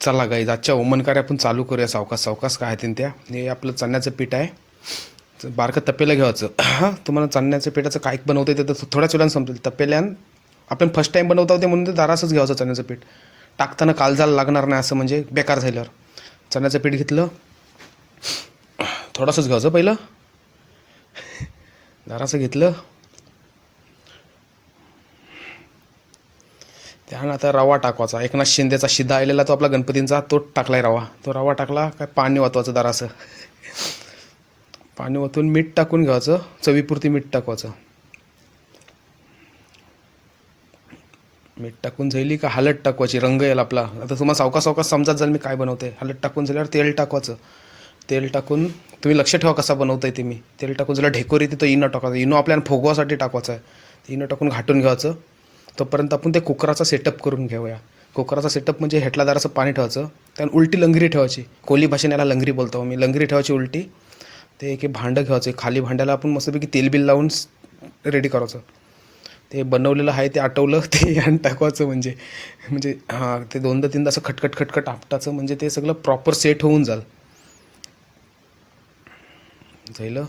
चला गाईज आजच्या ओमनकारी आपण चालू करूया सावकाश सावकाश. काय आहे त्या हे आपलं चण्याचं पीठ आहे. बारकं तपेलं घ्यायचं. तुम्हाला चण्याच्या पिठाचं काय बनवतं येतं तर थोड्याच वेळानं समजेल. तपेल्यान आपण फर्स्ट टाईम बनवता होते म्हणून ते दारासच घ्यायचं चण्याचं पीठ. टाकताना कालजाला लागणार नाही असं म्हणजे बेकार झाल्यावर. चण्याचं पीठ घेतलं, थोडंसंच घ्यायचं पहिलं. दाराचं घेतलं, त्यानं आता रवा टाकवायचा. एकनाथ शिंदेचा शिदा आलेला तो आपला गणपतींचा, तो टाकलाय रवा. तो रवा टाकला काय पाणी वाचवायचं दाराचं. पाणी ओतून मीठ टाकून घ्यायचं, चवीपुरती मीठ टाकवायचं. मीठ टाकून झाली का हळद टाकवायची, रंग येईल आपला. आता तुम्हाला सावकाश सावकाश समजत जाईल मी काय बनवते. हळद टाकून झाल्यावर तेल टाकवायचं. तेल टाकून तुम्ही लक्ष ठेवा कसा बनवताय ते. मी तेल टाकून झालं ढेकोरी तिथं इनो टाकायचं. इनो आपल्याला फोगवासाठी टाकवायचं आहे. इनो टाकून घाटून घ्यायचं. तोपर्यंत आपण ते कुकराचा सेटअप करून घेऊया. कुकराचा सेटअप म्हणजे हेटला दाराचं पाणी ठेवायचं, त्यानं उलटी लंगरी ठेवायची. कोली भाषेने याला लंगरी बोलतो मी. लंगरी ठेवायची उलटी. ते एक भांडं घ्यायचं. खाली भांड्याला आपण मस्तपैकी तेल बिल लावून रेडी करायचं. ते बनवलेलं आहे ते आटवलं ते यान टाकवायचं. म्हणजे हां ते दोनदा तीनदा असं खटखट खटखट आपटाचं म्हणजे ते सगळं प्रॉपर सेट होऊन जाईल. झालं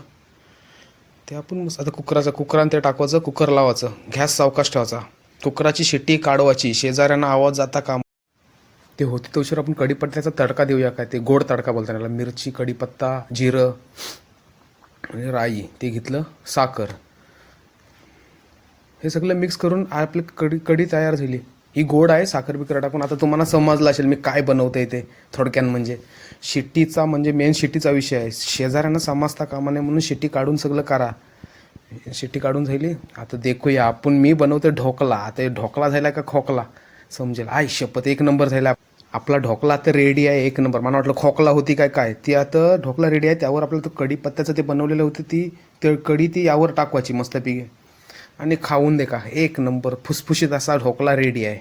ते आपण आता कुकरानं ते टाकवायचं. कुकर लावायचं. गॅस सावकाश ठेवायचा. कुकराची शिट्टी काढवायची. शेजाऱ्यांना आवाज जाता काम ते होते तो उशीर आपण कढीपत्त्याचा तडका देऊया. काय ते गोड तडका बोलतात त्याला. मिरची, कढीपत्ता, जिरं आणि राई ते घेतलं, साखर, हे सगळं मिक्स करून आपली कढी तयार झाली. ही गोड आहे साखर बिकर टाकून. आता तुम्हाला समजलं असेल मी काय बनवतंय ते थोडक्यात. म्हणजे शिट्टीचा म्हणजे मेन शिट्टीचा विषय आहे. शेजाऱ्यांना समजता कामा नये म्हणून शिट्टी काढून सगळं करा. शिट्टी काढून झाली. आता देखूया आपण मी बनवते ढोकला. आता ढोकला झाला का खोकला समजेल. आय शपथ एक नंबर झाला आपला ढोकला. आता रेडी आहे एक नंबर. मला वाटलं खोकला होती काय ती. आता ढोकला रेडी आहे. त्यावर आपलं तो कढीपत्त्याचं ते बनवलेलं होतं ते कढी ती यावर टाकवायची मस्तपैकी आणि खाऊन दे का एक नंबर फुसफुशीत असा ढोकला रेडी आहे.